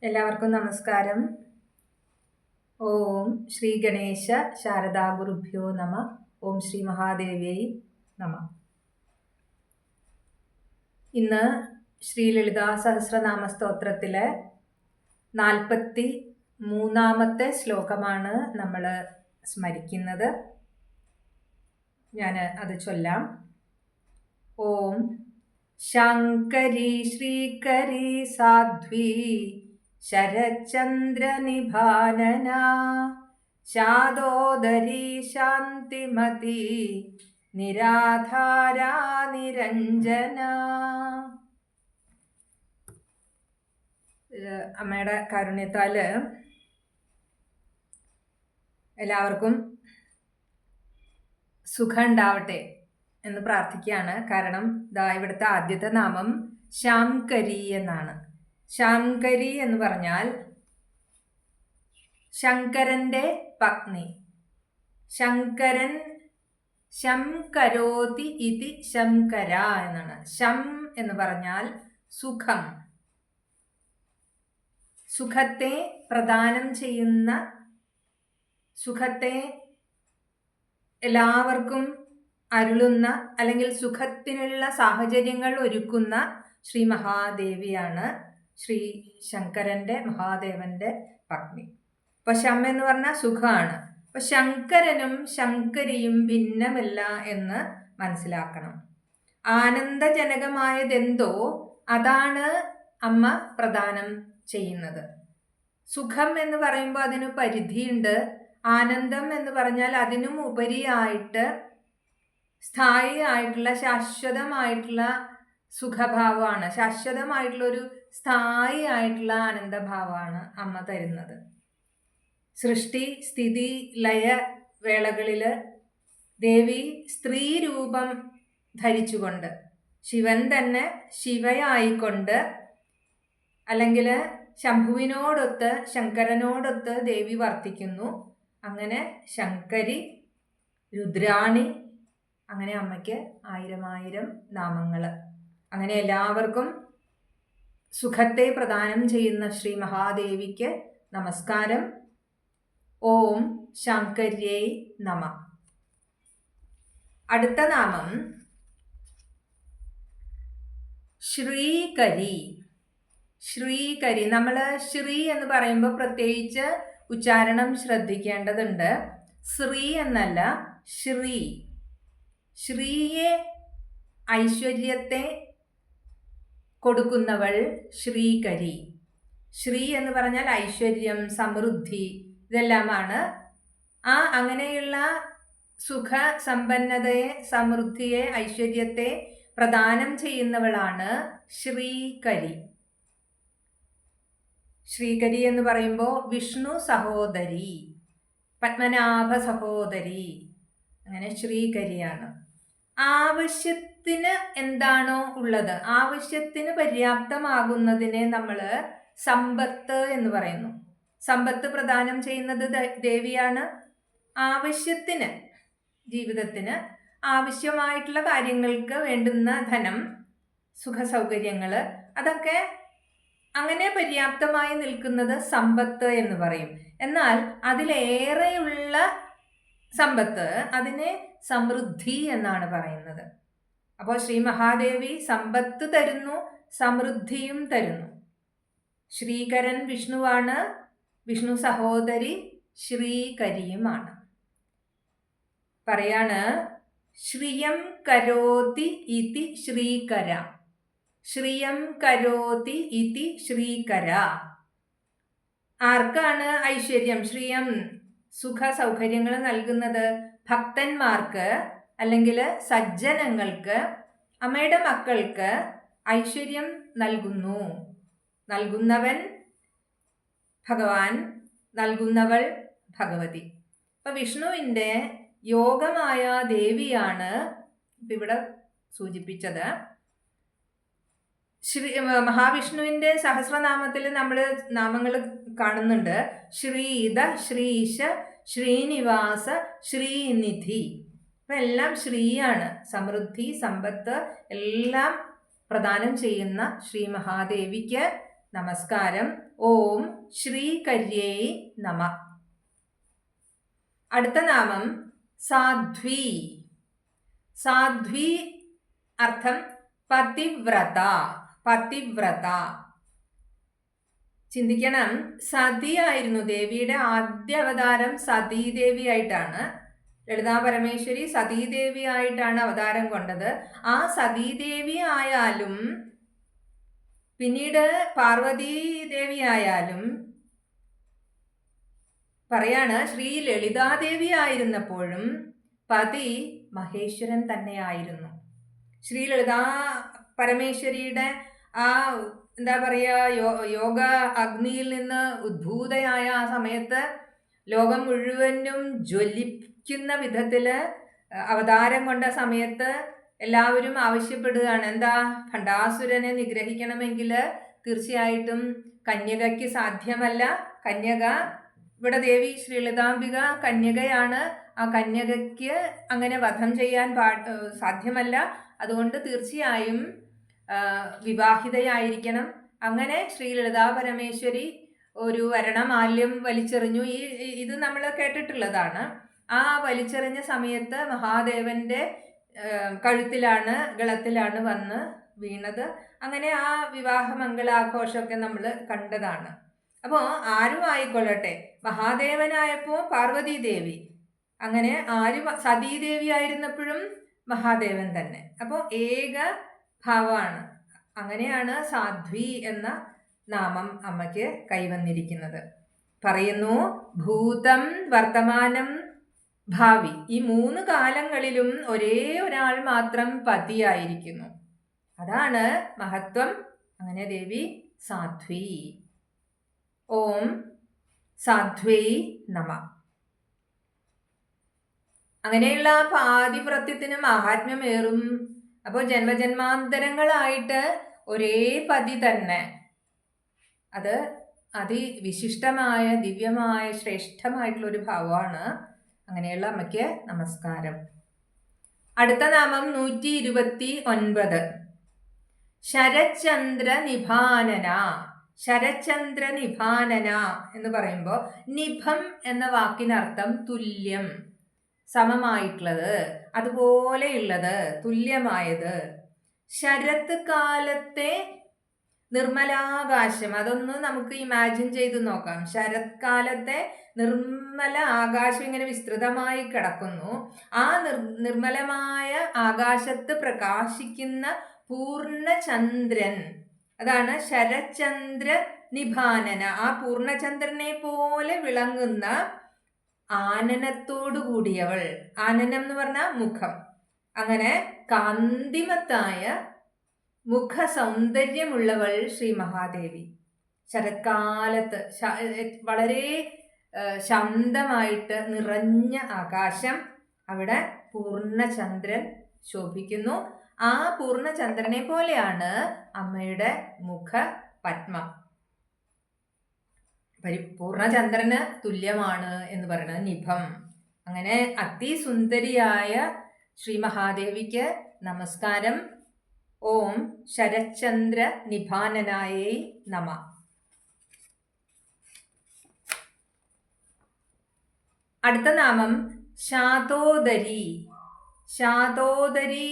എല്ലാവർക്കും നമസ്കാരം. ഓം ശ്രീ ഗണേശ ശാരദാ ഗുരുഭ്യോ നമ. ഓം ശ്രീ മഹാദേവ്യൈ നമ. ഇന്ന് ശ്രീ ലളിതാ സഹസ്രനാമ സ്തോത്രത്തിലെ 43-ാമത്തെ ശ്ലോകമാണ് നമ്മൾ സ്മരിക്കുന്നത്. ഞാൻ അത് ചൊല്ലാം. ഓം ശങ്കരി ശ്രീകരി സാധ്വി ശരചന്ദ്രനിഭാനന ശാദോദരി ശാന്തിമതി നിരാധാരാ നിരഞ്ജന. അമ്മയുടെ കാരുണ്യത്താൽ എല്ലാവർക്കും സുഖം ഉണ്ടാവട്ടെ എന്ന് പ്രാർത്ഥിക്കുകയാണ്. കാരണം ഇവിടുത്തെ ആദ്യത്തെ നാമം ശാംകരി എന്നാണ്. ശാംകരി എന്ന് പറഞ്ഞാൽ ശങ്കരന്റെ പത്നി. ശങ്കരൻ ശം കരോതി ഇതി ശങ്കര എന്നാണ്. ശം എന്ന് പറഞ്ഞാൽ സുഖം, സുഖത്തെ പ്രദാനം ചെയ്യുന്ന, സുഖത്തെ എല്ലാവർക്കും അരുളുന്ന അല്ലെങ്കിൽ സുഖത്തിനുള്ള സാഹചര്യങ്ങൾ ഒരുക്കുന്ന ശ്രീ മഹാദേവിയാണ് ശ്രീ ശങ്കരന്റെ, മഹാദേവന്റെ പത്നി. അപ്പൊ ശം എന്ന് പറഞ്ഞാൽ സുഖമാണ്. അപ്പൊ ശങ്കരനും ശങ്കരിയും ഭിന്നമല്ല എന്ന് മനസ്സിലാക്കണം. ആനന്ദജനകമായതെന്തോ അതാണ് അമ്മ പ്രദാനം ചെയ്യുന്നത്. സുഖം എന്ന് പറയുമ്പോൾ അതിന് പരിധിയുണ്ട്. ആനന്ദം എന്ന് പറഞ്ഞാൽ അതിനും ഉപരിയായിട്ട് സ്ഥായി ആയിട്ടുള്ള, ശാശ്വതമായിട്ടുള്ള സുഖഭാവമാണ്, ശാശ്വതമായിട്ടുള്ള ഒരു സ്ഥായി ആയിട്ടുള്ള ആനന്ദഭാവമാണ് അമ്മ തരുന്നത്. സൃഷ്ടി സ്ഥിതി ലയ വേളകളിൽ ദേവി സ്ത്രീ രൂപം ധരിച്ചുകൊണ്ട്, ശിവൻ തന്നെ ശിവയായിക്കൊണ്ട്, അല്ലെങ്കിൽ ശംഭുവിനോടൊത്ത് ശങ്കരനോടൊത്ത് ദേവി വർത്തിക്കുന്നു. അങ്ങനെ ശങ്കരി, രുദ്രാണി, അങ്ങനെ അമ്മയ്ക്ക് 1000 നാമങ്ങൾ. അങ്ങനെ എല്ലാവർക്കും സുഖത്തെ പ്രദാനം ചെയ്യുന്ന ശ്രീ മഹാദേവിക്ക് നമസ്കാരം. ഓം ശാങ്കര്यै നമ. അടുത്ത നാമം ശ്രീകരി. ശ്രീകരി. നമ്മൾ ശ്രീ എന്ന് പറയുമ്പോൾ പ്രത്യേകിച്ച് ഉച്ചാരണം ശ്രദ്ധിക്കേണ്ടതുണ്ട്. ശ്രീ എന്നല്ല, ശ്രീ. ശ്രീയെ, ഐശ്വര്യത്തെ കൊടുക്കുന്നവൾ ശ്രീകരി. ശ്രീ എന്ന് പറഞ്ഞാൽ ഐശ്വര്യം, സമൃദ്ധി, ഇതെല്ലാമാണ്. അങ്ങനെയുള്ള സുഖ സമ്പന്നതയെ, സമൃദ്ധിയെ, ഐശ്വര്യത്തെ പ്രദാനം ചെയ്യുന്നവളാണ് ശ്രീകരി. ശ്രീകരി എന്ന് പറയുമ്പോൾ വിഷ്ണു സഹോദരി, പത്മനാഭ സഹോദരി, അങ്ങനെ ശ്രീകരിയാണ്. ആവശ്യത്തിന് എന്താണോ ഉള്ളത്, ആവശ്യത്തിന് പര്യാപ്തമാകുന്നതിനെ നമ്മൾ സമ്പത്ത് എന്ന് പറയുന്നു. സമ്പത്ത് പ്രദാനം ചെയ്യുന്നത് ദേവിയാണ്. ആവശ്യത്തിന്, ജീവിതത്തിന് ആവശ്യമായിട്ടുള്ള കാര്യങ്ങൾക്ക് വേണ്ടുന്ന ധനം, സുഖ സൗകര്യങ്ങൾ, അതൊക്കെ അങ്ങനെ പര്യാപ്തമായി നിൽക്കുന്നത് സമ്പത്ത് എന്ന് പറയും. എന്നാൽ അതിലേറെയുള്ള സമ്പത്ത്, അതിനെ സമൃദ്ധി എന്നാണ് പറയുന്നത്. അപ്പോൾ ശ്രീ മഹാദേവി സമ്പത്ത് തരുന്നു, സമൃദ്ധിയും തരുന്നു. ശ്രീകരൻ വിഷ്ണുവാണ്, വിഷ്ണു സഹോദരി ശ്രീകരിയുമാണ്. പറയാണ് ശ്രിയം കരോതി ഇതി ശ്രീകര. ശ്രിയം കരോതി ഇതി ശ്രീകര. ആർക്കാണ് ഐശ്വര്യം, ശ്രിയം, സുഖ സൗകര്യങ്ങൾ നൽകുന്നത്? ഭക്തന്മാർക്ക് അല്ലെങ്കിൽ സജ്ജനങ്ങൾക്ക്, അമ്മയുടെ മക്കൾക്ക് ഐശ്വര്യം നൽകുന്നു. നൽകുന്നവൻ ഭഗവാൻ, നൽകുന്നവൾ ഭഗവതി. അപ്പൊ വിഷ്ണുവിൻ്റെ യോഗമായ ദേവിയാണ് ഇവിടെ സൂചിപ്പിച്ചത്. മഹാവിഷ്ണുവിൻ്റെ സഹസ്രനാമത്തിൽ നമ്മൾ നാമങ്ങൾ കാണുന്നുണ്ട്. ശ്രീധ, ശ്രീശ, ശ്രീനിവാസ, ശ്രീനിധി. അപ്പം എല്ലാം ശ്രീയാണ്. സമൃദ്ധി, സമ്പത്ത് എല്ലാം പ്രദാനം ചെയ്യുന്ന ശ്രീ മഹാദേവിക്ക് നമസ്കാരം. ഓം ശ്രീകര്यै നമ. അടുത്ത നാമം സാധ്വി. സാധ്വി അർത്ഥം പതിവ്രത. പതിവ്രത. ചിന്തിക്കണം, സതിയായിരുന്നു ദേവിയുടെ ആദ്യ അവതാരം. സതീദേവി ആയിട്ടാണ്. ലളിതാ പരമേശ്വരി സതീദേവി ആയിട്ടാണ് അവതാരം കൊണ്ടത്. ആ സതീദേവി ആയാലും പിന്നീട് പാർവതീ ദേവി ആയാലും പറയാണ്, ശ്രീ ലളിതാദേവി ആയിരുന്നപ്പോഴും പതി മഹേശ്വരൻ തന്നെയായിരുന്നു. ശ്രീ ലളിതാ പരമേശ്വരിയുടെ ആ എന്താ പറയുക, യോഗ അഗ്നിയിൽ നിന്ന് ഉദ്ഭൂതയായ ആ സമയത്ത് ലോകം മുഴുവനും ജ്വലിക്കുന്ന വിധത്തില് അവതാരം കൊണ്ട സമയത്ത് എല്ലാവരും ആവശ്യപ്പെടുകയാണ്, എന്താ, ഭണ്ഡാസുരനെ നിഗ്രഹിക്കണമെങ്കിൽ തീർച്ചയായിട്ടും കന്യകയ്ക്ക് സാധ്യമല്ല. കന്യക, ഇവിടെ ദേവി ശ്രീ ലളിതാംബിക കന്യകയാണ്. ആ കന്യകയ്ക്ക് അങ്ങനെ വധം ചെയ്യാൻ സാധ്യമല്ല. അതുകൊണ്ട് തീർച്ചയായും വിവാഹിതയായിരിക്കണം. അങ്ങനെ ശ്രീ ലളിതാ പരമേശ്വരി ഒരു വരണമാല്യം വലിച്ചെറിഞ്ഞു. ഇത് നമ്മൾ കേട്ടിട്ടുള്ളതാണ്. ആ വലിച്ചെറിഞ്ഞ സമയത്ത് മഹാദേവന്റെ കഴുത്തിലാണ്, ഗളത്തിലാണ് വന്ന് വീണത്. അങ്ങനെ ആ വിവാഹ മംഗളാഘോഷമൊക്കെ നമ്മൾ കണ്ടതാണ്. അപ്പോൾ ആരും ആയിക്കൊള്ളട്ടെ, മഹാദേവനായപ്പോൾ പാർവതി ദേവി, അങ്ങനെ ആരും സതീദേവി ആയിരുന്നപ്പോഴും മഹാദേവൻ തന്നെ. അപ്പോൾ ഏക ഭാവമാണ്. അങ്ങനെയാണ് സാധ്വി എന്ന നാമം അമ്മയ്ക്ക് കൈവന്നിരിക്കുന്നത്. പറയുന്നു, ഭൂതം, വർത്തമാനം, ഭാവി, ഈ 3 കാലങ്ങളിലും ഒരേ ഒരാൾ മാത്രം പതിയായിരിക്കുന്നു. അതാണ് മഹത്വം. അങ്ങനെ ദേവി സാധ്വി. ഓം സാധ്വൈ നമ. അങ്ങനെയുള്ള പാതിവ്രത്യത്തിന് മഹാത്മ്യമേറും. അപ്പോൾ ജന്മജന്മാന്തരങ്ങളായിട്ട് ഒരേ പതി തന്നെ. അത് അതിവിശിഷ്ടമായ, ദിവ്യമായ, ശ്രേഷ്ഠമായിട്ടുള്ള ഒരു ഭാവമാണ്. അങ്ങനെയുള്ള അമ്മയ്ക്ക് നമസ്കാരം. അടുത്ത നാമം 129. ശരചന്ദ്ര നിഭാനന. ശരചന്ദ്ര നിഭാനന എന്ന് പറയുമ്പോൾ നിഭം എന്ന വാക്കിനർത്ഥം തുല്യം, സമമായിട്ടുള്ളത്, അതുപോലെയുള്ളത്, തുല്യമായത്. ശരത് കാലത്തെ നിർമ്മലാകാശം, അതൊന്ന് നമുക്ക് ഇമാജിൻ ചെയ്ത് നോക്കാം. ശരത്കാലത്തെ നിർമ്മല ആകാശം ഇങ്ങനെ വിസ്തൃതമായി കിടക്കുന്നു. ആ നിർമ്മലമായ ആകാശത്ത് പ്രകാശിക്കുന്ന പൂർണ്ണചന്ദ്രൻ, അതാണ് ശരചന്ദ്ര നിഭാനന. ആ പൂർണ്ണചന്ദ്രനെ പോലെ വിളങ്ങുന്ന ആനനത്തോടു കൂടിയവൾ. ആനനം എന്ന് പറഞ്ഞാൽ മുഖം. അങ്ങനെ കാന്തിമത്തായ മുഖ സൗന്ദര്യമുള്ളവൾ ശ്രീ മഹാദേവി. ശരത്കാലത്ത് വളരെ ശാന്തമായിട്ട് നിറഞ്ഞ ആകാശം, അവിടെ പൂർണ്ണചന്ദ്രൻ ശോഭിക്കുന്നു. ആ പൂർണ്ണചന്ദ്രനെ പോലെയാണ് അമ്മയുടെ മുഖ പത്മം. പൂർണ്ണചന്ദ്രന് തുല്യമാണ് എന്ന് പറയുന്നത് നിഭം. അങ്ങനെ അതിസുന്ദരിയായ ശ്രീ മഹാദേവിക്ക് നമസ്കാരം. ഓം ശരചന്ദ്ര നിഭാനനായൈ നമ. അടുത്ത നാമം ശാതോദരി. ശാതോദരി,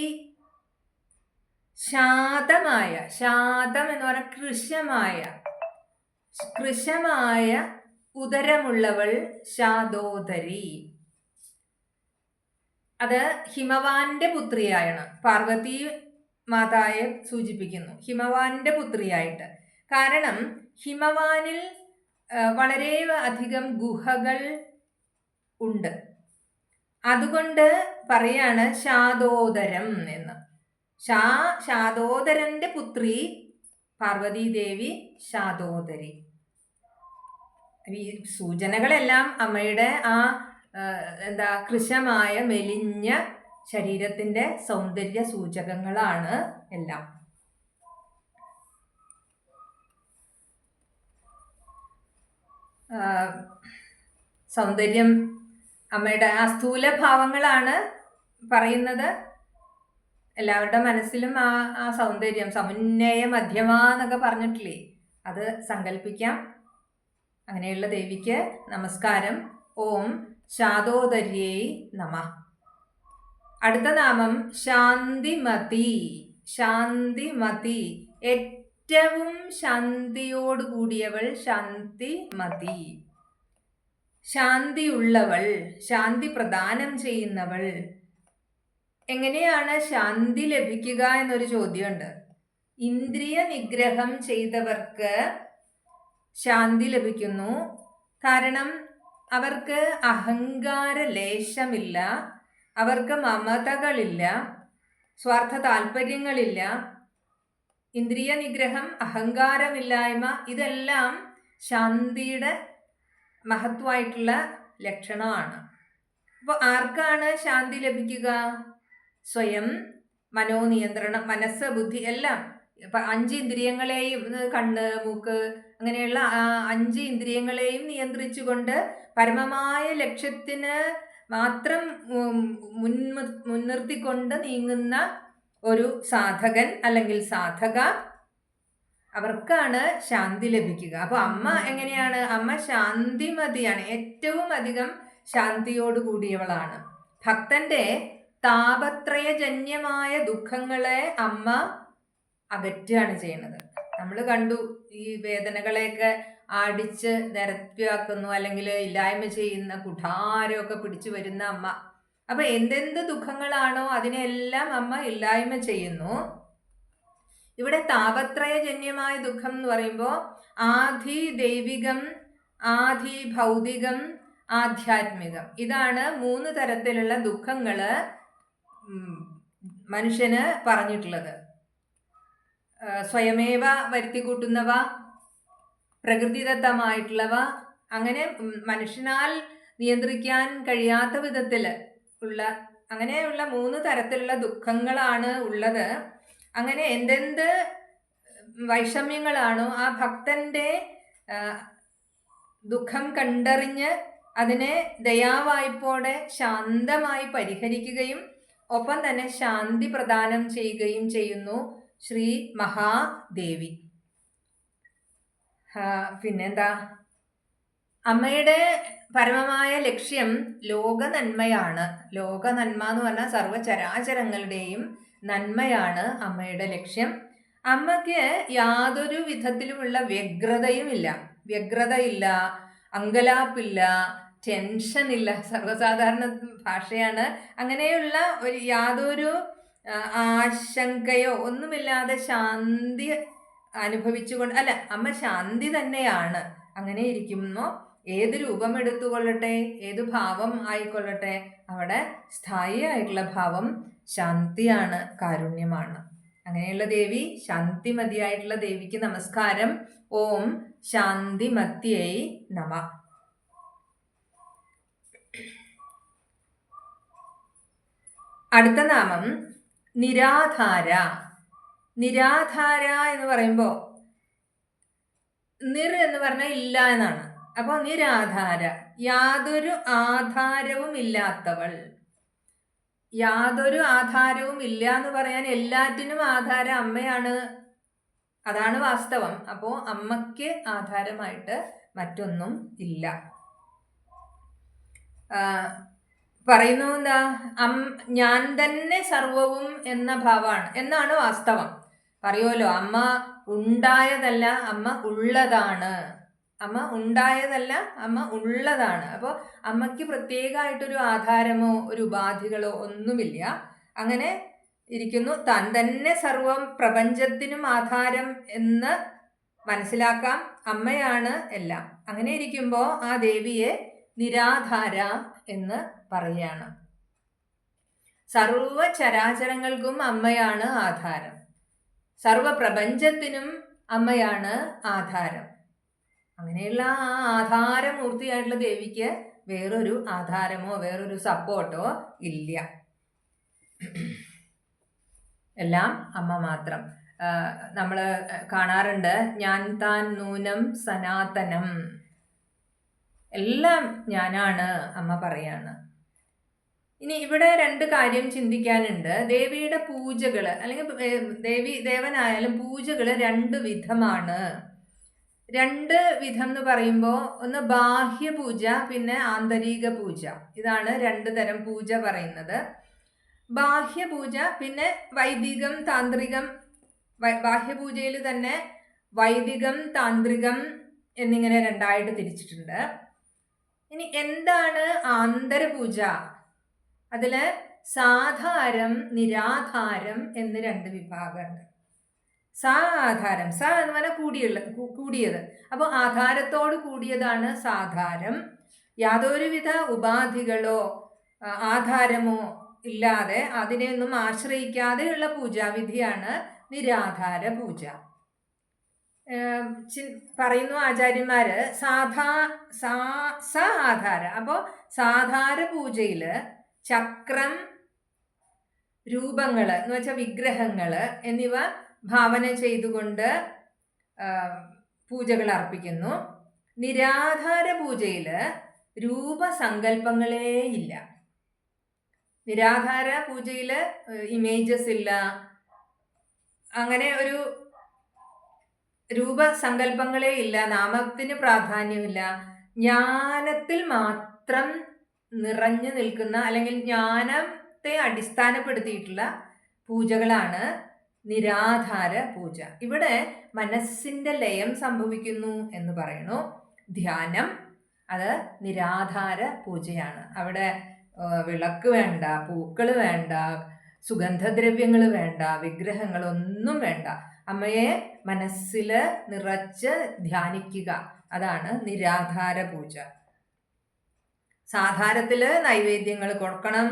ശാതമായ, ശാതം എന്ന് പറഞ്ഞാൽ കൃശമായ ഉദരമുള്ളവൾ ശാതോദരി. അത് ഹിമവാന്റെ പുത്രിയാണ്. പാർവതി മാതായെ സൂചിപ്പിക്കുന്നു, ഹിമവാന്റെ പുത്രിയായിട്ട്. കാരണം ഹിമവാനിൽ വളരെ അധികം ഗുഹകൾ ഉണ്ട്. അതുകൊണ്ട് പറയാണ് ശാതോദരം എന്ന്. ശാതോദരന്റെ പുത്രി പാർവതി ദേവി ശാതോദരി. ഈ സൂചനകളെല്ലാം അമ്മയുടെ ആ കൃശമായ മെലിഞ്ഞ ശരീരത്തിന്റെ സൗന്ദര്യ സൂചകങ്ങളാണ് എല്ലാം. സൗന്ദര്യം അമ്മയുടെ ആ സ്ഥൂലഭാവങ്ങളാണ് പറയുന്നത്. എല്ലാവരുടെ മനസ്സിലും ആ സൗന്ദര്യം, സമുന്നയ മധ്യമ എന്നൊക്കെ പറഞ്ഞിട്ടില്ലേ, അത് സങ്കല്പിക്കാം. അങ്ങനെയുള്ള ദേവിക്ക് നമസ്കാരം. ഓം ശാതോദര്യൈ നമഃ. അടുത്ത നാമം ശാന്തിമതി. ശാന്തിമതി, ഏറ്റവും ശാന്തിയോട് കൂടിയവൾ, ശാന്തിമതി. ശാന്തിയുള്ളവൾ, ശാന്തി പ്രദാനം ചെയ്യുന്നവൾ. എങ്ങനെയാണ് ശാന്തി ലഭിക്കുക എന്നൊരു ചോദ്യമുണ്ട്. ഇന്ദ്രിയ നിഗ്രഹം ചെയ്തവർക്ക് ശാന്തി ലഭിക്കുന്നു. കാരണം അവർക്ക് അഹങ്കാര ലേശമില്ല, അവർക്ക് മമതകളില്ല, സ്വാർത്ഥ താല്പര്യങ്ങളില്ല. ഇന്ദ്രിയ നിഗ്രഹം, അഹങ്കാരമില്ലായ്മ, ഇതെല്ലാം ശാന്തിയുടെ മഹത്വമായിട്ടുള്ള ലക്ഷണമാണ്. അപ്പോൾ ആർക്കാണ് ശാന്തി ലഭിക്കുക? സ്വയം മനോനിയന്ത്രണം, മനസ്സ്, ബുദ്ധി എല്ലാം, 5 ഇന്ദ്രിയങ്ങളെയും, കണ്ണ്, മൂക്ക്, അങ്ങനെയുള്ള 5 ഇന്ദ്രിയങ്ങളെയും നിയന്ത്രിച്ചുകൊണ്ട് പരമമായ ലക്ഷ്യത്തിന് മാത്രം മുൻനിർത്തിക്കൊണ്ട് നീങ്ങുന്ന ഒരു സാധകൻ അല്ലെങ്കിൽ സാധക, അവർക്കാണ് ശാന്തി ലഭിക്കുക. അപ്പോൾ അമ്മ എങ്ങനെയാണ്? അമ്മ ശാന്തിമതിയാണ്, ഏറ്റവും അധികം ശാന്തിയോട് കൂടിയവളാണ്. ഭക്തന്റെ താപത്രയജന്യമായ ദുഃഖങ്ങളെ അമ്മ അകറ്റുകയാണ് ചെയ്യുന്നത്. നമ്മൾ കണ്ടു, ഈ വേദനകളെയൊക്കെ അടിച്ച് നിരത്തിയാക്കുന്നു, അല്ലെങ്കിൽ ഇല്ലായ്മ ചെയ്യുന്ന, കുഠാരമൊക്കെ പിടിച്ചു വരുന്ന അമ്മ. അപ്പൊ എന്തെന്ത് ദുഃഖങ്ങളാണോ അതിനെല്ലാം അമ്മ ഇല്ലായ്മ ചെയ്യുന്നു. ഇവിടെ താപത്രയജന്യമായ ദുഃഖം എന്ന് പറയുമ്പോൾ ആധി ദൈവികം, ആധി ഭൗതികം, ആധ്യാത്മികം, ഇതാണ് 3 തരത്തിലുള്ള ദുഃഖങ്ങള് മനുഷ്യന് പറഞ്ഞിട്ടുള്ളത്. സ്വയമേവ വരുത്തിക്കൂട്ടുന്നവ, പ്രകൃതിദത്തമായിട്ടുള്ളവ, അങ്ങനെ മനുഷ്യനാൽ നിയന്ത്രിക്കാൻ കഴിയാത്ത വിധത്തിൽ ഉള്ള അങ്ങനെയുള്ള 3 തരത്തിലുള്ള ദുഃഖങ്ങളാണ് ഉള്ളത്. അങ്ങനെ എന്തെന്ത് വൈഷമ്യങ്ങളാണോ ആ ഭക്തന്റെ ദുഃഖം കണ്ടറിഞ്ഞ് അതിനെ ദയാവായ്പോടെ ശാന്തമായി പരിഹരിക്കുകയും ഒപ്പം തന്നെ ശാന്തി പ്രദാനം ചെയ്യുകയും ചെയ്യുന്നു ശ്രീ മഹാദേവി. പിന്നെന്താ? അമ്മയുടെ പരമമായ ലക്ഷ്യം ലോക നന്മയാണ്. ലോക നന്മ എന്ന് പറഞ്ഞാൽ സർവചരാചരങ്ങളുടെയും നന്മയാണ് അമ്മയുടെ ലക്ഷ്യം. അമ്മയ്ക്ക് യാതൊരു വിധത്തിലുമുള്ള വ്യഗ്രതയുമില്ല, വ്യഗ്രതയില്ല, അങ്കലാപ്പില്ല, ടെൻഷനില്ല. സർവ്വസാധാരണ ഭാഷയാണ്. അങ്ങനെയുള്ള ഒരു യാതൊരു ആശങ്കയോ ഒന്നുമില്ലാതെ ശാന്തി അനുഭവിച്ചുകൊണ്ട്, അല്ല, അമ്മ ശാന്തി തന്നെയാണ്. അങ്ങനെ ഇരിക്കുന്നു. ഏത് രൂപം എടുത്തുകൊള്ളട്ടെ, ഏത് ഭാവം ആയിക്കൊള്ളട്ടെ, അവിടെ സ്ഥായി ആയിട്ടുള്ള ഭാവം ശാന്തിയാണ്, കാരുണ്യമാണ്. അങ്ങനെയുള്ള ദേവി, ശാന്തിമതിയായിട്ടുള്ള ദേവിക്ക് നമസ്കാരം. ഓം ശാന്തിമത്യൈ നമഃ. അടുത്ത നാമം നിരാധാര. നിരാധാര എന്ന് പറയുമ്പോൾ നിർ എന്ന് പറഞ്ഞാൽ ഇല്ല എന്നാണ്. അപ്പോൾ നിരാധാര, യാതൊരു ആധാരവും ഇല്ലാത്തവൾ. യാതൊരു ആധാരവും ഇല്ല എന്ന് പറയാൻ എല്ലാറ്റിനും ആധാരം അമ്മയാണ്, അതാണ് വാസ്തവം. അപ്പോൾ അമ്മയ്ക്ക് ആധാരമായിട്ട് മറ്റൊന്നും ഇല്ല. പറയുന്നു എന്താ? ഞാൻ തന്നെ സർവവും എന്ന ഭാവമാണ് എന്നാണ് വാസ്തവം. പറയുമല്ലോ, അമ്മ ഉണ്ടായതല്ല, അമ്മ ഉള്ളതാണ്. അമ്മ ഉണ്ടായതല്ല, അമ്മ ഉള്ളതാണ്. അപ്പോൾ അമ്മയ്ക്ക് പ്രത്യേകമായിട്ടൊരു ആധാരമോ ഒരു ഉപാധികളോ ഒന്നുമില്ല. അങ്ങനെ ഇരിക്കുന്നു. താൻ തന്നെ സർവം, പ്രപഞ്ചത്തിനും ആധാരം എന്ന് മനസ്സിലാക്കാം. അമ്മയാണ് എല്ലാം. അങ്ങനെ ഇരിക്കുമ്പോൾ ആ ദേവിയെ നിരാധാര എന്ന് പറയുകയാണ്. സർവ ചരാചരങ്ങൾക്കും അമ്മയാണ് ആധാരം, സർവ പ്രപഞ്ചത്തിനും അമ്മയാണ് ആധാരം. അങ്ങനെയുള്ള ആ ആധാരമൂർത്തിയായിട്ടുള്ള ദേവിക്ക് വേറൊരു ആധാരമോ വേറൊരു സപ്പോർട്ടോ ഇല്ല. എല്ലാം അമ്മ മാത്രം. നമ്മൾ കാണാറുണ്ട്, ഞാൻ താൻ നൂനം സനാതനം, എല്ലാം ഞാനാണ് അമ്മ പറയാണ്. ഇനി ഇവിടെ 2 കാര്യം ചിന്തിക്കാനുണ്ട്. ദേവിയുടെ പൂജകൾ, അല്ലെങ്കിൽ ദേവനായാലും പൂജകൾ 2 വിധമാണ്. രണ്ട് വിധം എന്ന് പറയുമ്പോൾ ഒന്ന് ബാഹ്യപൂജ, പിന്നെ ആന്തരിക പൂജ. ഇതാണ് രണ്ട് തരം പൂജ പറയുന്നത്. ബാഹ്യപൂജ, പിന്നെ വൈദികം, താന്ത്രികം. ബാഹ്യപൂജയിൽ തന്നെ വൈദികം, താന്ത്രികം എന്നിങ്ങനെ രണ്ടായിട്ട് തിരിച്ചിട്ടുണ്ട്. ഇനി എന്താണ് ആന്തരപൂജ? അതില് സാധാരം, നിരാധാരം എന്ന് രണ്ട് വിഭാഗമുണ്ട്. സാധാരം, സ എന്ന് പറഞ്ഞാൽ കൂടിയത്. അപ്പോൾ ആധാരത്തോട് കൂടിയതാണ് സാധാരം. യാതൊരുവിധ ഉപാധികളോ ആധാരമോ ഇല്ലാതെ, അതിനെയൊന്നും ആശ്രയിക്കാതെയുള്ള പൂജാവിധിയാണ് നിരാധാര പൂജ. പറയുന്നു ആചാര്യന്മാര് ആധാര. അപ്പോൾ സാധാര പൂജയില് ചക്രം, രൂപങ്ങള് എന്ന് വെച്ചാൽ വിഗ്രഹങ്ങള് എന്നിവ ഭാവന ചെയ്തുകൊണ്ട് പൂജകൾ അർപ്പിക്കുന്നു. നിരാധാര പൂജയില് രൂപസങ്കല്പങ്ങളേ ഇല്ല. നിരാധാര പൂജയില് ഇമേജസ് ഇല്ല, അങ്ങനെ ഒരു രൂപസങ്കല്പങ്ങളേ ഇല്ല, നാമത്തിന് പ്രാധാന്യമില്ല. ജ്ഞാനത്തിൽ മാത്രം നിറഞ്ഞു നിൽക്കുന്ന, അല്ലെങ്കിൽ ജ്ഞാനത്തെ അടിസ്ഥാനപ്പെടുത്തിയിട്ടുള്ള പൂജകളാണ് നിരാധാര പൂജ. ഇവിടെ മനസ്സിന്റെ ലയം സംഭവിക്കുന്നു എന്ന് പറയുന്നു. ധ്യാനം, അത് നിരാധാര പൂജയാണ്. അവിടെ വിളക്ക് വേണ്ട, പൂക്കൾ വേണ്ട, സുഗന്ധദ്രവ്യങ്ങൾ വേണ്ട, വിഗ്രഹങ്ങളൊന്നും വേണ്ട. അമ്മയെ മനസ്സിൽ നിറച്ച് ധ്യാനിക്കുക, അതാണ് നിരാധാര പൂജ. സാധാരത്തില് നൈവേദ്യങ്ങൾ കൊടുക്കണം,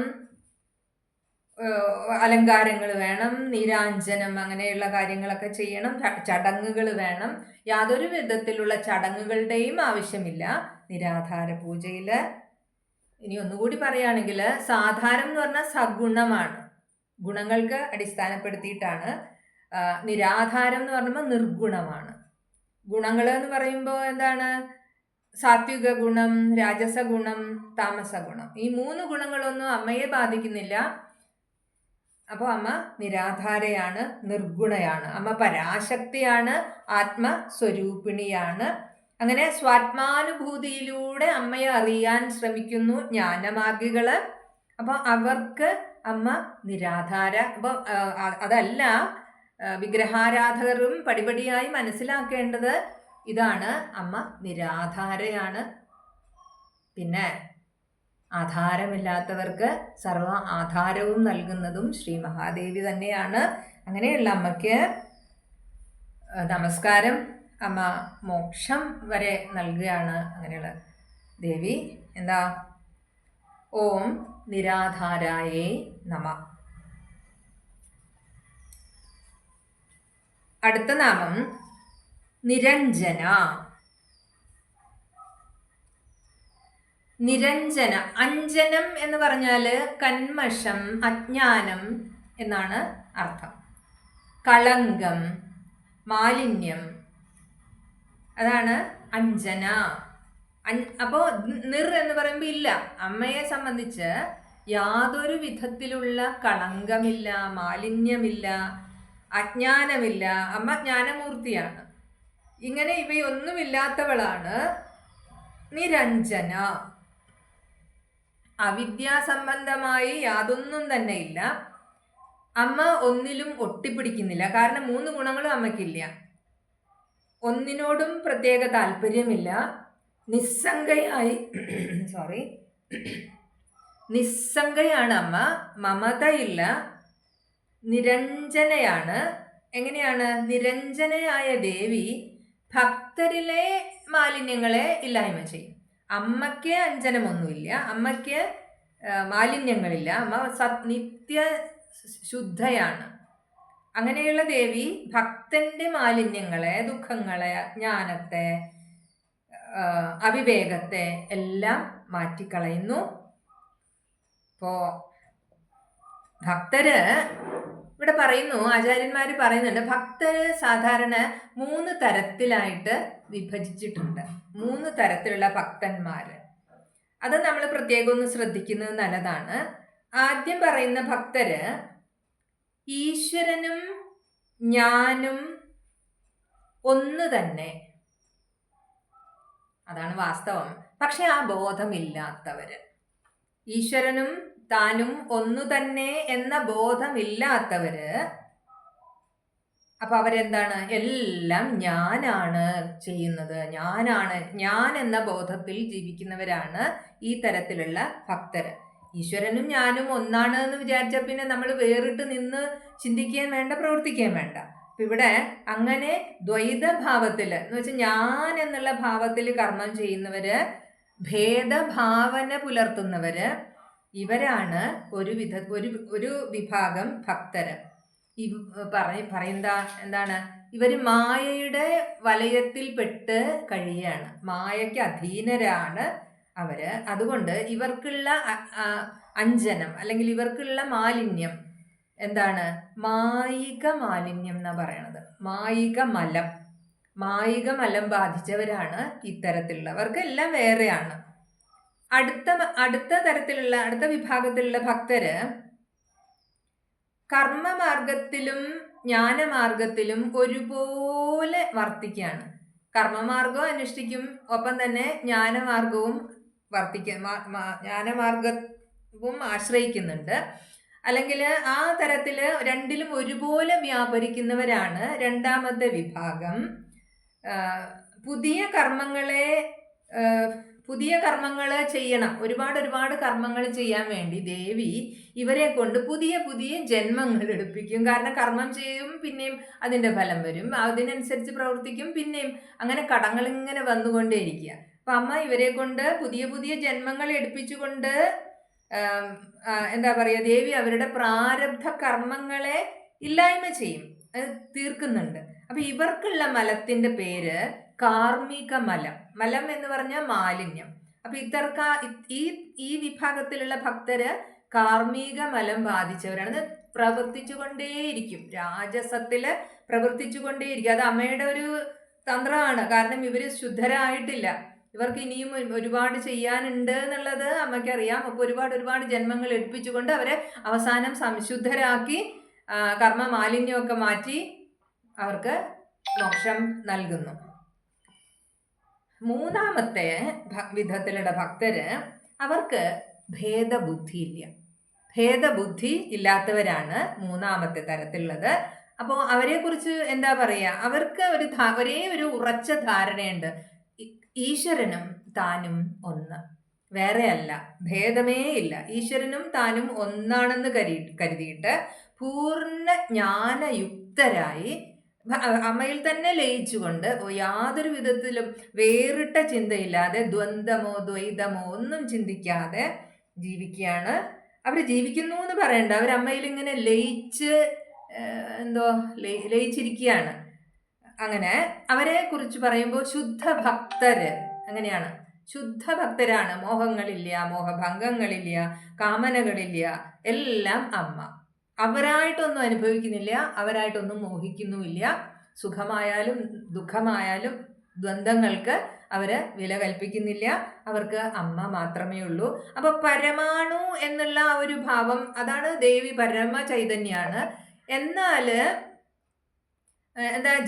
അലങ്കാരങ്ങൾ വേണം, നീരാഞ്ജനം അങ്ങനെയുള്ള കാര്യങ്ങളൊക്കെ ചെയ്യണം, ചടങ്ങുകൾ വേണം. യാതൊരു വിധത്തിലുള്ള ചടങ്ങുകളുടെയും ആവശ്യമില്ല നിരാധാര പൂജയിൽ. ഇനി ഒന്നുകൂടി പറയുകയാണെങ്കിൽ, സാധാരം എന്ന് പറഞ്ഞാൽ സഗുണമാണ്, ഗുണങ്ങൾക്ക് അടിസ്ഥാനപ്പെടുത്തിയിട്ടാണ്. നിരാധാരം എന്ന് പറയുമ്പോൾ നിർഗുണമാണ്. ഗുണങ്ങൾ എന്ന് പറയുമ്പോൾ എന്താണ്? സാത്വിക ഗുണം, രാജസ ഗുണം, താമസ ഗുണം. ഈ 3 ഗുണങ്ങളൊന്നും അമ്മയെ ബാധിക്കുന്നില്ല. അപ്പോൾ അമ്മ നിരാധാരയാണ്, നിർഗുണയാണ്. അമ്മ പരാശക്തിയാണ്, ആത്മസ്വരൂപിണിയാണ്. അങ്ങനെ സ്വാത്മാനുഭൂതിയിലൂടെ അമ്മയെ അറിയാൻ ശ്രമിക്കുന്നു ജ്ഞാനമാർഗികള്. അപ്പോൾ അവർക്ക് അമ്മ നിരാധാര. അപ്പോൾ അതല്ല, വിഗ്രഹാരാധകരും പടിപടിയായി മനസ്സിലാക്കേണ്ടത് ഇതാണ്, അമ്മ നിരാധാരയാണ്. പിന്നെ ആധാരമില്ലാത്തവർക്ക് സർവ ആധാരവും നൽകുന്നതും ശ്രീ മഹാദേവി തന്നെയാണ്. അങ്ങനെയുള്ള അമ്മയ്ക്ക് നമസ്കാരം. അമ്മ മോക്ഷം വരെ നൽകുകയാണ് അങ്ങനെയുള്ള ദേവി. എന്താ? ഓം നിരാധാരായേ നമഃ. അടുത്ത നാമം നിരഞ്ജന. നിരഞ്ജന, അഞ്ജനം എന്ന് പറഞ്ഞാല് കന്മഷം, അജ്ഞാനം എന്നാണ് അർത്ഥം. കളങ്കം, മാലിന്യം, അതാണ് അഞ്ജന. അപ്പോൾ നിർ എന്ന് പറയുമ്പോൾ ഇല്ല. അമ്മയെ സംബന്ധിച്ച് യാതൊരു വിധത്തിലുള്ള കളങ്കമില്ല, മാലിന്യമില്ല, അജ്ഞാനമില്ല. അമ്മ ജ്ഞാനമൂർത്തിയാണ്. ഇങ്ങനെ ഇവയൊന്നുമില്ലാത്തവളാണ് നിരഞ്ജന. അവിദ്യാസംബന്ധമായി യാതൊന്നും തന്നെ ഇല്ല. അമ്മ ഒന്നിലും ഒട്ടിപ്പിടിക്കുന്നില്ല. കാരണം 3 ഗുണങ്ങളും അമ്മയ്ക്കില്ല. ഒന്നിനോടും പ്രത്യേക താല്പര്യമില്ല. നിസ്സംഗയായി നിസ്സംഗയാണ് അമ്മ. മമതയില്ല. നിരഞ്ജനയാണ്. എങ്ങനെയാണ്? നിരഞ്ജനയായ ദേവി ഭക്തരിലെ മാലിന്യങ്ങളെ ഇല്ലായ്മ ചെയ്യും. അമ്മയ്ക്ക് അഞ്ജനമൊന്നുമില്ല, അമ്മയ്ക്ക് മാലിന്യങ്ങളില്ല. അമ്മ നിത്യ ശുദ്ധയാണ്. അങ്ങനെയുള്ള ദേവി ഭക്തന്റെ മാലിന്യങ്ങളെ, ദുഃഖങ്ങളെ, അജ്ഞാനത്തെ, അവിവേകത്തെ എല്ലാം മാറ്റിക്കളയുന്നു. ഇപ്പോ ഭക്തര് ഇവിടെ പറയുന്നു, ആചാര്യന്മാർ പറയുന്നുണ്ട്, ഭക്തര് സാധാരണ 3 തരത്തിലായിട്ട് വിഭജിച്ചിട്ടുണ്ട്. 3 തരത്തിലുള്ള ഭക്തന്മാര്. അത് നമ്മൾ പ്രത്യേകം ഒന്ന് ശ്രദ്ധിക്കുന്നത് നല്ലതാണ്. ആദ്യം പറയുന്ന ഭക്തര് ഈശ്വരനും ഞാനും ഒന്ന് തന്നെ, അതാണ് വാസ്തവം. പക്ഷെ ആ ബോധമില്ലാത്തവര്, ഈശ്വരനും താനും ഒന്നു തന്നെ എന്ന ബോധമില്ലാത്തവര്, അപ്പൊ അവരെന്താണ്, എല്ലാം ഞാനാണ് ചെയ്യുന്നത്, ഞാൻ എന്ന ബോധത്തിൽ ജീവിക്കുന്നവരാണ് ഈ തരത്തിലുള്ള ഭക്തര്. ഈശ്വരനും ഞാനും ഒന്നാണ് എന്ന് വിചാരിച്ച പിന്നെ നമ്മൾ വേറിട്ട് നിന്ന് ചിന്തിക്കുകയും വേണ്ട, പ്രവർത്തിക്കുകയും വേണ്ട. അപ്പൊ ഇവിടെ അങ്ങനെ ദ്വൈതഭാവത്തിൽ എന്ന് വെച്ചാൽ ഞാൻ എന്നുള്ള ഭാവത്തിൽ കർമ്മം ചെയ്യുന്നവര്, ഭേദഭാവന പുലർത്തുന്നവര്, ഇവരാണ് ഒരു വിഭാഗം ഭക്തര്. എന്താണ്, ഇവര് മായയുടെ വലയത്തിൽപ്പെട്ട് കഴിയാണ്, മായയ്ക്ക് അധീനരാണ് അവര്. അതുകൊണ്ട് ഇവർക്കുള്ള അഞ്ജനം അല്ലെങ്കിൽ ഇവർക്കുള്ള മാലിന്യം എന്താണ്, മായിക മാലിന്യം എന്നാ പറയണത്. മായിക മലം ബാധിച്ചവരാണ് ഇത്തരത്തിലുള്ളവർക്ക് എല്ലാം വേറെയാണ്. അടുത്ത വിഭാഗത്തിലുള്ള ഭക്തര് കർമ്മമാർഗത്തിലും ജ്ഞാനമാർഗത്തിലും ഒരുപോലെ വർത്തിക്കുകയാണ്. കർമ്മമാർഗവും അനുഷ്ഠിക്കും, ഒപ്പം തന്നെ ജ്ഞാനമാർഗവും ജ്ഞാനമാർഗവും ആശ്രയിക്കുന്നുണ്ട്. അല്ലെങ്കിൽ ആ തരത്തില് രണ്ടിലും ഒരുപോലെ വ്യാപരിക്കുന്നവരാണ് രണ്ടാമത്തെ വിഭാഗം. പുതിയ കർമ്മങ്ങൾ ചെയ്യണം, ഒരുപാട് കർമ്മങ്ങൾ ചെയ്യാൻ വേണ്ടി ദേവി ഇവരെ കൊണ്ട് പുതിയ ജന്മങ്ങൾ എടുപ്പിക്കും. കാരണം കർമ്മം ചെയ്യും, പിന്നെയും അതിൻ്റെ ഫലം വരും, അതിനനുസരിച്ച് പ്രവർത്തിക്കും, പിന്നെയും അങ്ങനെ കടങ്ങൾ ഇങ്ങനെ വന്നുകൊണ്ടേയിരിക്കുക. അപ്പൊ അമ്മ ഇവരെ കൊണ്ട് പുതിയ ജന്മങ്ങൾ എടുപ്പിച്ചുകൊണ്ട് എന്താ പറയുക, ദേവി അവരുടെ പ്രാരബ്ധ കർമ്മങ്ങളെ ഇല്ലായ്മ ചെയ്യും, തീർക്കുന്നുണ്ട്. അപ്പൊ ഇവർക്കുള്ള മലത്തിന്റെ പേര് കാർമിക മലം എന്ന് പറഞ്ഞാൽ മാലിന്യം. അപ്പൊ ഈ വിഭാഗത്തിലുള്ള ഭക്തര് കാർമിക മലം ബാധിച്ചവരാണ്. പ്രവർത്തിച്ചുകൊണ്ടേയിരിക്കും, രാജസത്തില് പ്രവർത്തിച്ചുകൊണ്ടേയിരിക്കും. അത് അമ്മയുടെ ഒരു തന്ത്രമാണ്. കാരണം ഇവര് ശുദ്ധരായിട്ടില്ല, ഇവർക്ക് ഇനിയും ഒരുപാട് ചെയ്യാനുണ്ട് എന്നുള്ളത് അമ്മയ്ക്കറിയാം. അപ്പൊ ഒരുപാട് ജന്മങ്ങൾ എടുപ്പിച്ചുകൊണ്ട് അവരെ അവസാനം സംശുദ്ധരാക്കി കർമ്മ മാലിന്യമൊക്കെ മാറ്റി അവർക്ക് മോക്ഷം നൽകുന്നു. മൂന്നാമത്തെ വിധത്തിലുള്ള ഭക്തര്, അവർക്ക് ഭേദബുദ്ധി ഇല്ലാത്തവരാണ് മൂന്നാമത്തെ തരത്തിലുള്ളത്. അപ്പോൾ അവരെ കുറിച്ച് എന്താ പറയുക, അവർക്ക് ഒരേ ഒരു ഉറച്ച ധാരണയുണ്ട്, ഈശ്വരനും താനും ഒന്ന്, വേറെയല്ല, ഭേദമേ ഇല്ല. ഈശ്വരനും താനും ഒന്നാണെന്ന് കരുതിയിട്ട് പൂർണ്ണ ജ്ഞാനയുക്തരായി അമ്മയിൽ തന്നെ ലയിച്ചുകൊണ്ട് യാതൊരു വിധത്തിലും വേറിട്ട ചിന്തയില്ലാതെ ദ്വന്ദ്മോ ദ്വൈതമോ ഒന്നും ചിന്തിക്കാതെ ജീവിക്കുകയാണ്. അവർ ജീവിക്കുന്നു എന്ന് പറയണ്ട, അവർ അമ്മയിൽ ഇങ്ങനെ ലയിച്ചിരിക്കുകയാണ്. അങ്ങനെ അവരെ കുറിച്ച് പറയുമ്പോൾ ശുദ്ധ ഭക്തര് അങ്ങനെയാണ്, ശുദ്ധ ഭക്തരാണ്. മോഹങ്ങളില്ല, മോഹഭംഗങ്ങളില്ല, കാമനകളില്ല, എല്ലാം അമ്മ. അവരായിട്ടൊന്നും അനുഭവിക്കുന്നില്ല, അവരായിട്ടൊന്നും മോഹിക്കുന്നുമില്ല. സുഖമായാലും ദുഃഖമായാലും ദ്വന്ദ്ങ്ങൾക്ക് അവര് വില കൽപ്പിക്കുന്നില്ല. അവർക്ക് അമ്മ മാത്രമേ ഉള്ളൂ. അപ്പൊ പരമാണു എന്നുള്ള ആ ഒരു ഭാവം, അതാണ് ദേവി പരമ ചൈതന്യാണ്. എന്നാല്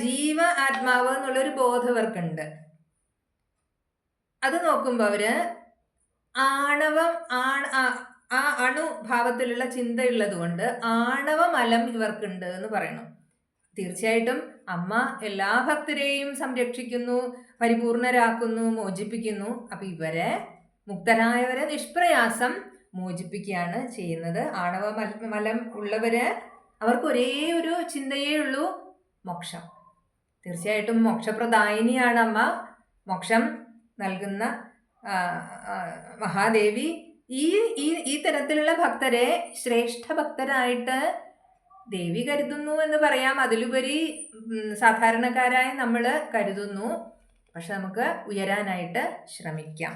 ജീവ ആത്മാവ് എന്നുള്ളൊരു ബോധം അവർക്കുണ്ട്. അത് നോക്കുമ്പോൾ അവര് ആ അണുഭാവത്തിലുള്ള ചിന്തയുള്ളത് കൊണ്ട് ആണവമലം ഇവർക്കുണ്ട് എന്ന് പറയണം. തീർച്ചയായിട്ടും അമ്മ എല്ലാ ഭക്തരെയും സംരക്ഷിക്കുന്നു, പരിപൂർണരാക്കുന്നു, മോചിപ്പിക്കുന്നു. അപ്പൊ ഇവരെ മുക്തരായവരെ നിഷ്പ്രയാസം മോചിപ്പിക്കുകയാണ് ചെയ്യുന്നത്. ആണവമലം ഉള്ളവര്, അവർക്ക് ഒരേ ഒരു ചിന്തയേ ഉള്ളൂ, മോക്ഷം. തീർച്ചയായിട്ടും മോക്ഷപ്രദായിനിയാണ് അമ്മ, മോക്ഷം നൽകുന്ന മഹാദേവി. ഈ തരത്തിലുള്ള ഭക്തരെ ശ്രേഷ്ഠ ഭക്തരായിട്ട് ദേവി കരുതുന്നു എന്ന് പറയാം. അതിലുപരി സാധാരണക്കാരായി നമ്മൾ കരുതുന്നു. പക്ഷെ നമുക്ക് ഉയരാനായിട്ട് ശ്രമിക്കാം.